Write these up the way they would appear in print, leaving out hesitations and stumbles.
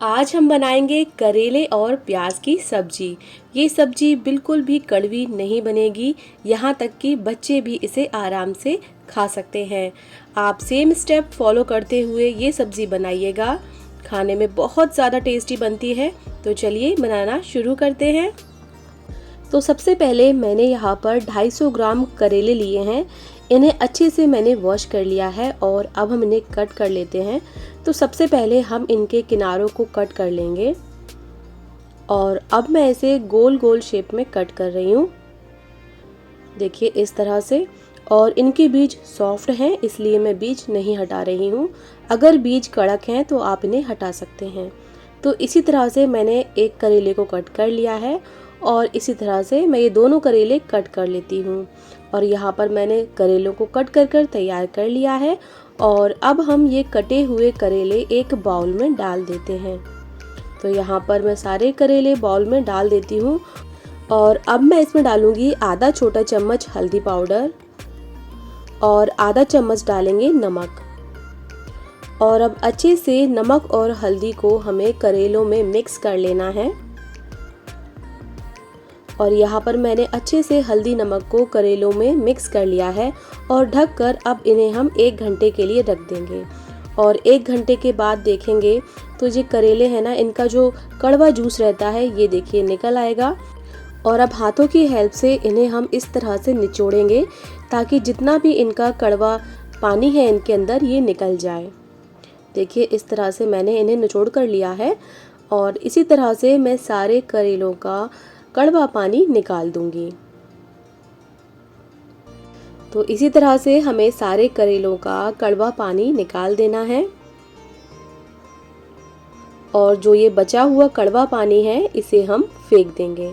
आज हम बनाएंगे करेले और प्याज की सब्जी। ये सब्जी बिल्कुल भी कड़वी नहीं बनेगी, यहाँ तक कि बच्चे भी इसे आराम से खा सकते हैं। आप सेम स्टेप फॉलो करते हुए ये सब्जी बनाइएगा, खाने में बहुत ज़्यादा टेस्टी बनती है। तो चलिए बनाना शुरू करते हैं। तो सबसे पहले मैंने यहाँ पर 250 ग्राम करेले लिए हैं। इन्हें अच्छे से मैंने वॉश कर लिया है और अब हम इन्हें कट कर लेते हैं। तो सबसे पहले हम इनके किनारों को कट कर लेंगे और अब मैं इसे गोल गोल शेप में कट कर रही हूँ। देखिए इस तरह से। और इनके बीज सॉफ्ट हैं, इसलिए मैं बीज नहीं हटा रही हूँ। अगर बीज कड़क हैं तो आप इन्हें हटा सकते हैं। तो इसी तरह से मैंने एक करेले को कट कर लिया है और इसी तरह से मैं ये दोनों करेले कट कर लेती हूँ। और यहाँ पर मैंने करेलों को कट कर तैयार कर लिया है और अब हम ये कटे हुए करेले एक बाउल में डाल देते हैं। तो यहाँ पर मैं सारे करेले बाउल में डाल देती हूँ और अब मैं इसमें डालूंगी आधा छोटा चम्मच हल्दी पाउडर और आधा चम्मच डालेंगे नमक। और अब अच्छे से नमक और हल्दी को हमें करेलों में मिक्स कर लेना है। और यहाँ पर मैंने अच्छे से हल्दी नमक को करेलों में मिक्स कर लिया है और ढककर अब इन्हें हम 1 घंटे के लिए रख देंगे। और 1 घंटे के बाद देखेंगे तो ये करेले हैं ना, इनका जो कड़वा जूस रहता है ये देखिए निकल आएगा। और अब हाथों की हेल्प से इन्हें हम इस तरह से निचोड़ेंगे ताकि जितना भी इनका कड़वा पानी है इनके अंदर ये निकल जाए। देखिए इस तरह से मैंने इन्हें निचोड़ कर लिया है और इसी तरह से मैं सारे करेलों का कड़वा पानी निकाल दूंगी। तो इसी तरह से हमें सारे करेलों का कड़वा पानी निकाल देना है और जो ये बचा हुआ कड़वा पानी है इसे हम फेंक देंगे।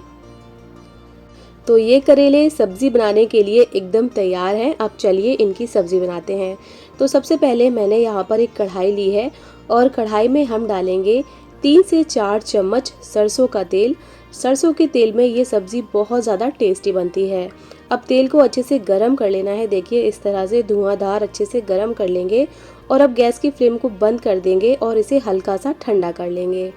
तो ये करेले सब्जी बनाने के लिए एकदम तैयार हैं। अब चलिए इनकी सब्जी बनाते हैं। तो सबसे पहले मैंने यहाँ पर एक कढ़ाई ली है और कढ़ाई में हम डालेंगे 3 से 4 चम्मच सरसों का तेल। सरसों के तेल में ये सब्ज़ी बहुत ज़्यादा टेस्टी बनती है। अब तेल को अच्छे से गरम कर लेना है। देखिए इस तरह से धुआंधार अच्छे से गरम कर लेंगे और अब गैस की फ्लेम को बंद कर देंगे और इसे हल्का सा ठंडा कर लेंगे।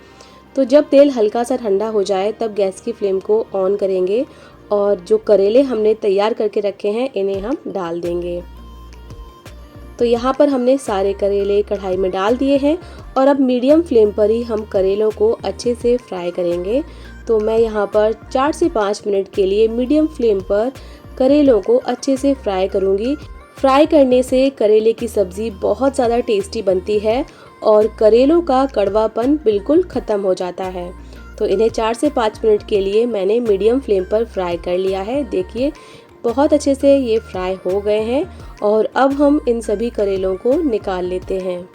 तो जब तेल हल्का सा ठंडा हो जाए तब गैस की फ्लेम को ऑन करेंगे और जो करेले हमने तैयार करके रखे हैं इन्हें हम डाल देंगे। तो यहाँ पर हमने सारे करेले कढ़ाई में डाल दिए हैं और अब मीडियम फ्लेम पर ही हम करेलों को अच्छे से फ्राई करेंगे। तो मैं यहाँ पर 4 से 5 मिनट के लिए मीडियम फ्लेम पर करेलों को अच्छे से फ्राई करूँगी। फ्राई करने से करेले की सब्ज़ी बहुत ज़्यादा टेस्टी बनती है और करेलों का कड़वापन बिल्कुल ख़त्म हो जाता है। तो इन्हें 4 से 5 मिनट के लिए मैंने मीडियम फ्लेम पर फ्राई कर लिया है। देखिए बहुत अच्छे से ये फ्राई हो गए हैं और अब हम इन सभी करेलों को निकाल लेते हैं।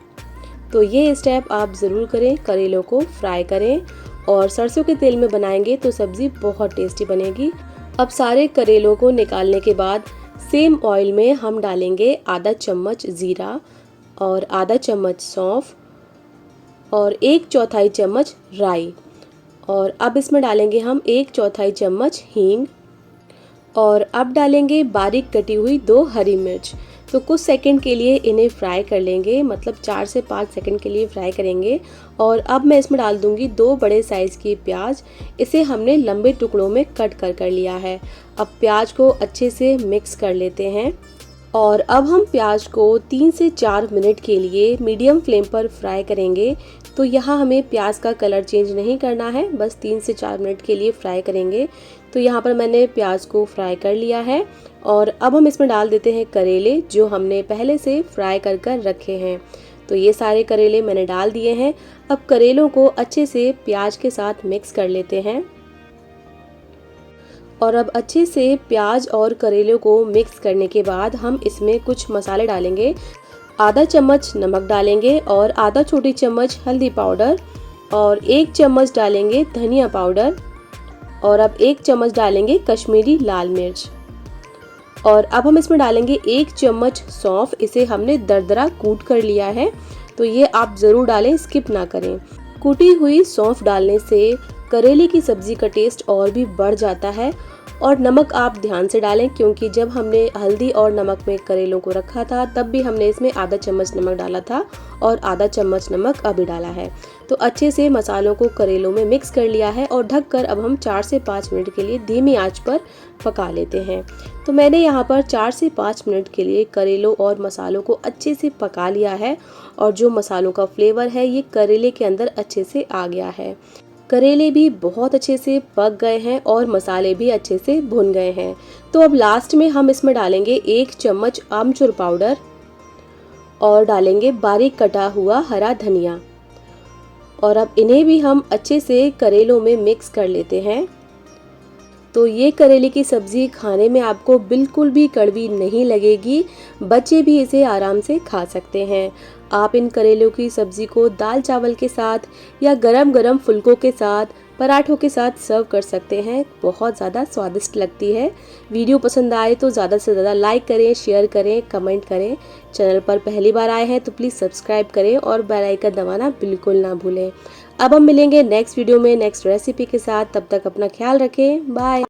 तो ये स्टेप आप ज़रूर करें, करेलों को फ्राई करें और सरसों के तेल में बनाएंगे तो सब्ज़ी बहुत टेस्टी बनेगी। अब सारे करेलों को निकालने के बाद सेम ऑयल में हम डालेंगे आधा चम्मच ज़ीरा और आधा चम्मच सौंफ और 1/4 चम्मच राई। और अब इसमें डालेंगे हम 1/4 चम्मच हींग और अब डालेंगे बारीक कटी हुई 2 हरी मिर्च। तो कुछ सेकंड के लिए इन्हें फ्राई कर लेंगे, मतलब 4 से 5 सेकंड के लिए फ्राई करेंगे। और अब मैं इसमें डाल दूंगी 2 बड़े साइज़ की प्याज। इसे हमने लंबे टुकड़ों में कट कर लिया है। अब प्याज को अच्छे से मिक्स कर लेते हैं और अब हम प्याज को 3 से 4 मिनट के लिए मीडियम फ्लेम पर फ्राई करेंगे। तो यहाँ हमें प्याज का कलर चेंज नहीं करना है, बस 3 से 4 मिनट के लिए फ्राई करेंगे। तो यहाँ पर मैंने प्याज को फ्राई कर लिया है और अब हम इसमें डाल देते हैं करेले जो हमने पहले से फ्राई कर रखे हैं। तो ये सारे करेले मैंने डाल दिए हैं। अब करेलों को अच्छे से प्याज के साथ मिक्स कर लेते हैं और अब अच्छे से प्याज और करेलों को मिक्स करने के बाद हम इसमें कुछ मसाले डालेंगे। आधा चम्मच नमक डालेंगे और आधा छोटी चम्मच हल्दी पाउडर और 1 चम्मच डालेंगे धनिया पाउडर और अब 1 चम्मच डालेंगे कश्मीरी लाल मिर्च। और अब हम इसमें डालेंगे 1 चम्मच सौंफ। इसे हमने दरदरा कूट कर लिया है, तो ये आप ज़रूर डालें, स्किप ना करें। कूटी हुई सौंफ डालने से करेले की सब्ज़ी का टेस्ट और भी बढ़ जाता है और नमक आप ध्यान से डालें, क्योंकि जब हमने हल्दी और नमक में करेलों को रखा था तब भी हमने इसमें आधा चम्मच नमक डाला था और आधा चम्मच नमक अभी डाला है। तो अच्छे से मसालों को करेलों में मिक्स कर लिया है और ढककर अब हम 4 से 5 मिनट के लिए धीमी आंच पर पका लेते हैं। तो मैंने यहाँ पर 4 से 5 मिनट के लिए करेलों और मसालों को अच्छे से पका लिया है और जो मसालों का फ्लेवर है ये करेले के अंदर अच्छे से आ गया है। करेले भी बहुत अच्छे से पक गए हैं और मसाले भी अच्छे से भुन गए हैं। तो अब लास्ट में हम इसमें डालेंगे 1 चम्मच आमचूर पाउडर और डालेंगे बारीक कटा हुआ हरा धनिया और अब इन्हें भी हम अच्छे से करेलों में मिक्स कर लेते हैं। तो ये करेले की सब्ज़ी खाने में आपको बिल्कुल भी कड़वी नहीं लगेगी, बच्चे भी इसे आराम से खा सकते हैं। आप इन करेलों की सब्ज़ी को दाल चावल के साथ या गरम गरम फुल्कों के साथ, पराठों के साथ सर्व कर सकते हैं। बहुत ज़्यादा स्वादिष्ट लगती है। वीडियो पसंद आए तो ज़्यादा से ज़्यादा लाइक करें, शेयर करें, कमेंट करें। चैनल पर पहली बार आए हैं तो प्लीज़ सब्सक्राइब करें और बेल आइकन दबाना बिल्कुल ना भूलें। अब हम मिलेंगे नेक्स्ट वीडियो में नेक्स्ट रेसिपी के साथ। तब तक अपना ख्याल रखें। बाय।